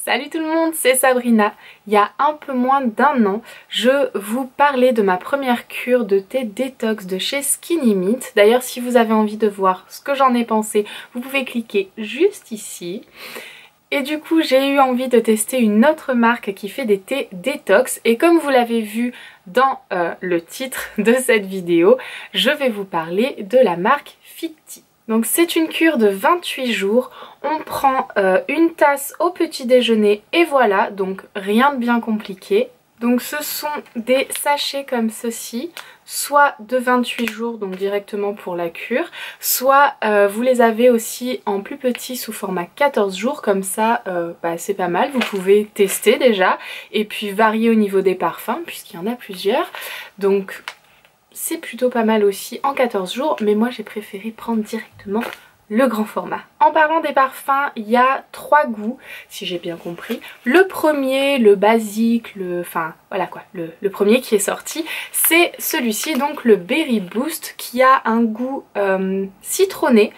Salut tout le monde, c'est Sabrina. Il y a un peu moins d'un an, je vous parlais de ma première cure de thé détox de chez Skinny Mint. D'ailleurs, si vous avez envie de voir ce que j'en ai pensé, vous pouvez cliquer juste ici. Et du coup, j'ai eu envie de tester une autre marque qui fait des thés détox. Et comme vous l'avez vu dans le titre de cette vidéo, je vais vous parler de la marque Fit Tea. Donc c'est une cure de 28 jours, on prend une tasse au petit déjeuner et voilà, donc rien de bien compliqué. Donc ce sont des sachets comme ceci, soit de 28 jours, donc directement pour la cure, soit vous les avez aussi en plus petit sous format 14 jours, comme ça c'est pas mal, vous pouvez tester déjà, et puis varier au niveau des parfums, puisqu'il y en a plusieurs. Donc c'est plutôt pas mal aussi en 14 jours, mais moi j'ai préféré prendre directement le grand format. En parlant des parfums, il y a 3 goûts, si j'ai bien compris. Le premier, le basique, le premier qui est sorti, c'est celui-ci, donc le Berry Boost, qui a un goût citronné.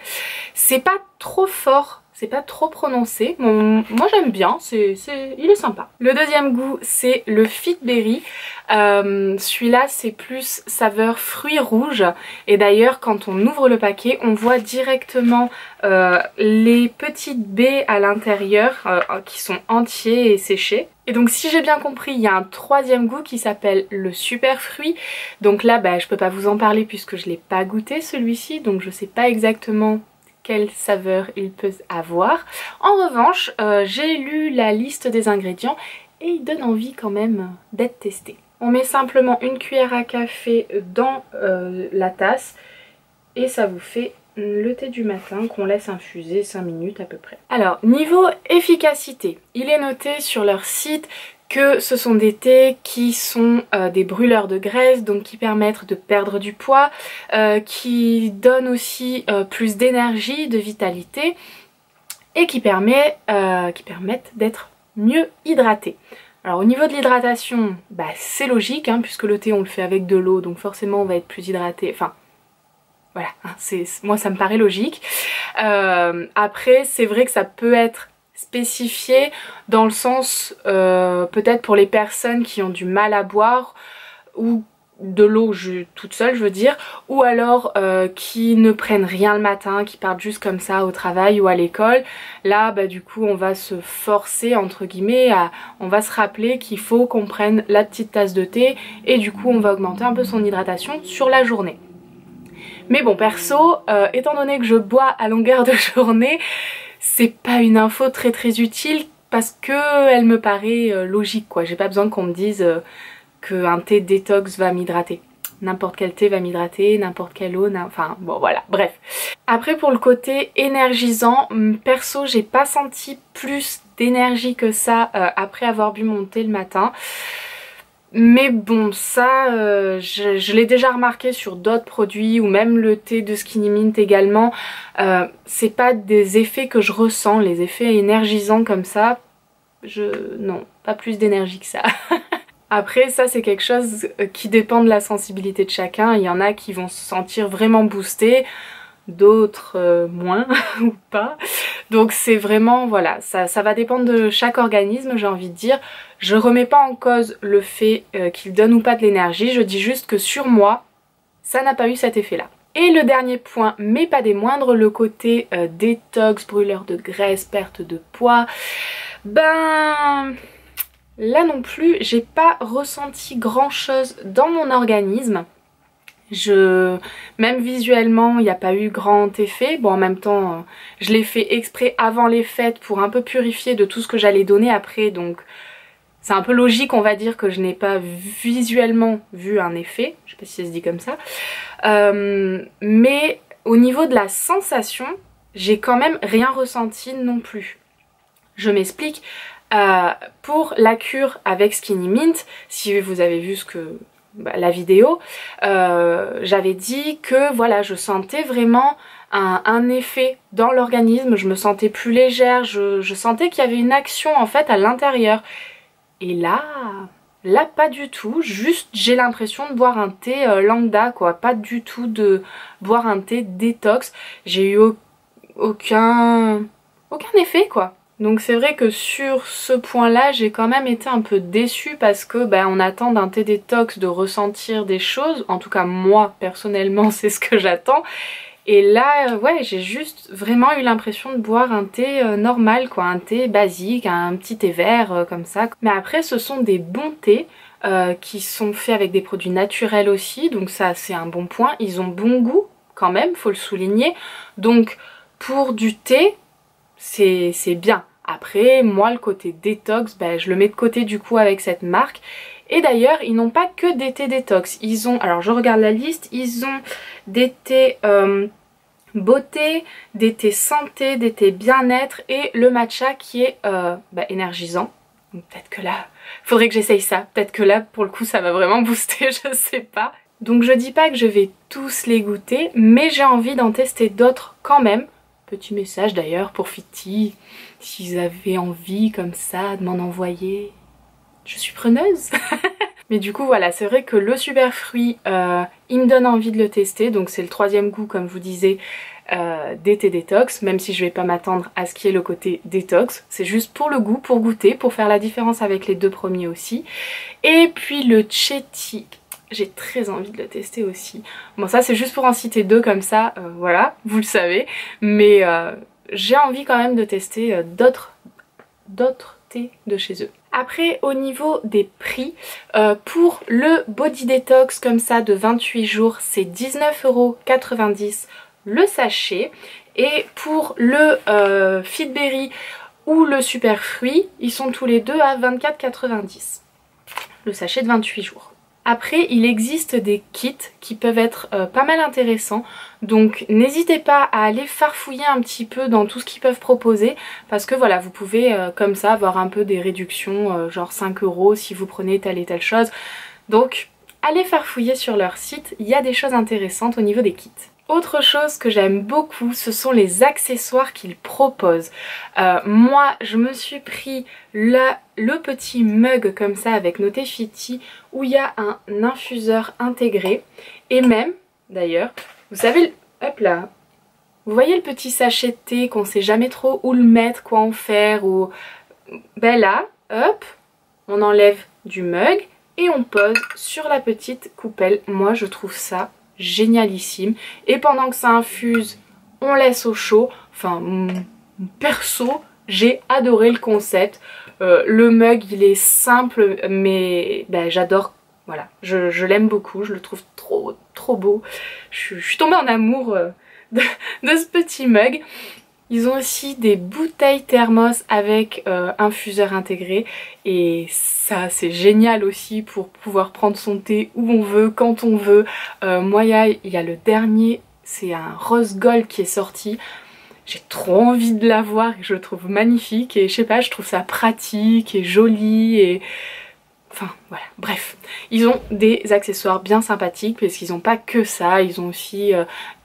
C'est pas trop fort, c'est pas trop prononcé. Bon, moi j'aime bien, il est sympa. Le deuxième goût, c'est le Fit Berry. Celui-là, c'est plus saveur fruits rouges. Et d'ailleurs, quand on ouvre le paquet, on voit directement les petites baies à l'intérieur qui sont entiers et séchés. Et donc si j'ai bien compris, il y a un troisième goût qui s'appelle le super fruit. Donc là, je peux pas vous en parler puisque je l'ai pas goûté celui-ci. Donc je sais pas exactement quelle saveur il peut avoir. En revanche, j'ai lu la liste des ingrédients et il donne envie quand même d'être testé. On met simplement une cuillère à café dans la tasse et ça vous fait le thé du matin qu'on laisse infuser 5 minutes à peu près. Alors niveau efficacité, il est noté sur leur site que ce sont des thés qui sont des brûleurs de graisse, donc qui permettent de perdre du poids, qui donnent aussi plus d'énergie, de vitalité et qui permettent d'être mieux hydraté. Alors au niveau de l'hydratation, c'est logique puisque le thé on le fait avec de l'eau, donc forcément on va être plus hydraté, enfin voilà, moi ça me paraît logique. Après c'est vrai que ça peut être spécifié dans le sens peut-être pour les personnes qui ont du mal à boire ou de l'eau toute seule je veux dire, ou alors qui ne prennent rien le matin, qui partent juste comme ça au travail ou à l'école. Là du coup on va se forcer entre guillemets on va se rappeler qu'il faut qu'on prenne la petite tasse de thé et du coup on va augmenter un peu son hydratation sur la journée. Mais bon perso, étant donné que je bois à longueur de journée, c'est pas une info très utile parce que elle me paraît logique quoi. J'ai pas besoin qu'on me dise qu'un thé détox va m'hydrater. N'importe quel thé va m'hydrater, n'importe quelle eau, enfin bon voilà, bref. Après pour le côté énergisant, perso j'ai pas senti plus d'énergie que ça après avoir bu mon thé le matin. Mais bon ça je l'ai déjà remarqué sur d'autres produits ou même le thé de Skinny Mint également. C'est pas des effets que je ressens, les effets énergisants comme ça, non, pas plus d'énergie que ça. Après ça c'est quelque chose qui dépend de la sensibilité de chacun, il y en a qui vont se sentir vraiment boostés, d'autres moins ou pas. Donc c'est vraiment voilà, ça va dépendre de chaque organisme j'ai envie de dire. Je remets pas en cause le fait qu'il donne ou pas de l'énergie, je dis juste que sur moi ça n'a pas eu cet effet là. Et le dernier point, mais pas des moindres, le côté détox, brûleur de graisse, perte de poids, là non plus j'ai pas ressenti grand chose dans mon organisme. Même visuellement il n'y a pas eu grand effet. Bon en même temps je l'ai fait exprès avant les fêtes pour un peu purifier de tout ce que j'allais donner après, donc c'est un peu logique on va dire que je n'ai pas visuellement vu un effet, je sais pas si ça se dit comme ça. Mais au niveau de la sensation j'ai quand même rien ressenti non plus. Je m'explique. Pour la cure avec Skinny Mint, si vous avez vu la vidéo, j'avais dit que voilà je sentais vraiment un effet dans l'organisme, je me sentais plus légère, je sentais qu'il y avait une action en fait à l'intérieur. Et là pas du tout, juste j'ai l'impression de boire un thé lambda quoi, pas du tout de boire un thé détox. J'ai eu aucun effet quoi. Donc c'est vrai que sur ce point-là, j'ai quand même été un peu déçue parce que on attend d'un thé détox de ressentir des choses. En tout cas moi personnellement c'est ce que j'attends. Et là ouais, j'ai juste vraiment eu l'impression de boire un thé normal quoi, un thé basique, un petit thé vert comme ça. Mais après ce sont des bons thés qui sont faits avec des produits naturels aussi, donc ça c'est un bon point. Ils ont bon goût quand même, faut le souligner. Donc pour du thé, c'est bien. Après, moi, le côté détox, je le mets de côté du coup avec cette marque. Et d'ailleurs, ils n'ont pas que des thés détox. Ils ont, alors je regarde la liste, ils ont des thés beauté, des thés santé, des thés bien-être et le matcha qui est énergisant. Donc peut-être que là, faudrait que j'essaye ça. Peut-être que là, pour le coup, ça va vraiment booster, je sais pas. Donc je dis pas que je vais tous les goûter, mais j'ai envie d'en tester d'autres quand même. Petit message d'ailleurs pour Fiti, s'ils avaient envie comme ça de m'en envoyer, je suis preneuse. Mais du coup voilà, c'est vrai que le super fruit, il me donne envie de le tester, donc c'est le troisième goût comme je vous disais des thés détox, même si je vais pas m'attendre à ce qu'il y ait le côté détox, c'est juste pour le goût, pour goûter, pour faire la différence avec les deux premiers aussi. Et puis le Chetty, j'ai très envie de le tester aussi. Bon ça c'est juste pour en citer deux comme ça, voilà, vous le savez. Mais j'ai envie quand même de tester d'autres thés de chez eux. Après au niveau des prix, pour le Body Detox comme ça de 28 jours c'est 19,90 € le sachet. Et pour le Fitberry ou le Super Fruit, ils sont tous les deux à 24,90 € le sachet de 28 jours. Après, il existe des kits qui peuvent être pas mal intéressants, donc n'hésitez pas à aller farfouiller un petit peu dans tout ce qu'ils peuvent proposer, parce que voilà, vous pouvez comme ça avoir un peu des réductions, genre 5 € si vous prenez telle et telle chose. Donc allez farfouiller sur leur site, il y a des choses intéressantes au niveau des kits. Autre chose que j'aime beaucoup, ce sont les accessoires qu'ils proposent. Moi, je me suis pris le petit mug comme ça avec noté Fiti où il y a un infuseur intégré. Et même, d'ailleurs, vous savez, hop là, vous voyez le petit sachet de thé qu'on sait jamais trop où le mettre, quoi en faire, ou... là, hop, on enlève du mug et on pose sur la petite coupelle. Moi, je trouve ça génialissime. Et pendant que ça infuse, on laisse au chaud. Enfin, perso, j'ai adoré le concept. Le mug, il est simple, mais j'adore. Voilà, je l'aime beaucoup. Je le trouve trop beau. Je suis tombée en amour de ce petit mug. Ils ont aussi des bouteilles thermos avec infuseur intégré et ça c'est génial aussi pour pouvoir prendre son thé où on veut, quand on veut. Moi il y a le dernier, c'est un rose gold qui est sorti. J'ai trop envie de l'avoir et je le trouve magnifique et je sais pas, je trouve ça pratique et joli et... Enfin voilà, bref. Ils ont des accessoires bien sympathiques parce qu'ils n'ont pas que ça, ils ont aussi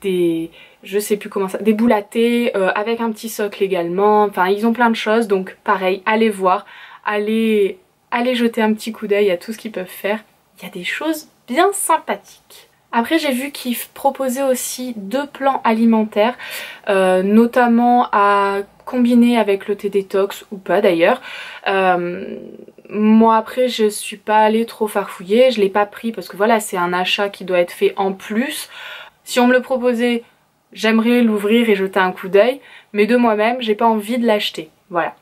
des... je sais plus comment ça, des boules à thé avec un petit socle également, enfin ils ont plein de choses, donc pareil, allez voir, allez jeter un petit coup d'œil à tout ce qu'ils peuvent faire, il y a des choses bien sympathiques. Après j'ai vu qu'ils proposaient aussi 2 plans alimentaires, notamment à combiner avec le thé détox ou pas d'ailleurs. Moi après je suis pas allée trop farfouiller, je l'ai pas pris parce que voilà c'est un achat qui doit être fait en plus. Si on me le proposait, j'aimerais l'ouvrir et jeter un coup d'œil, mais de moi-même j'ai pas envie de l'acheter, voilà.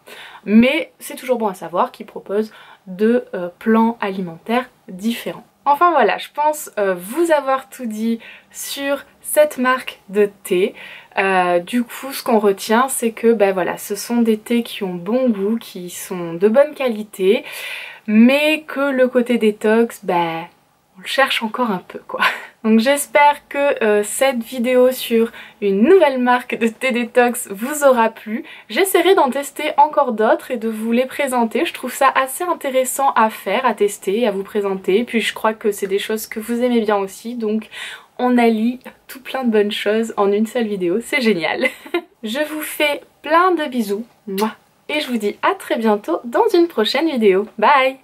Mais c'est toujours bon à savoir qu'ils proposent 2 plans alimentaires différents. Enfin voilà, je pense vous avoir tout dit sur cette marque de thé. Du coup ce qu'on retient c'est que voilà, ce sont des thés qui ont bon goût, qui sont de bonne qualité, mais que le côté détox, on le cherche encore un peu quoi. Donc j'espère que cette vidéo sur une nouvelle marque de thé détox vous aura plu. J'essaierai d'en tester encore d'autres et de vous les présenter. Je trouve ça assez intéressant à faire, à tester, à vous présenter. Puis je crois que c'est des choses que vous aimez bien aussi. Donc on allie tout plein de bonnes choses en une seule vidéo. C'est génial. Je vous fais plein de bisous. Et je vous dis à très bientôt dans une prochaine vidéo. Bye!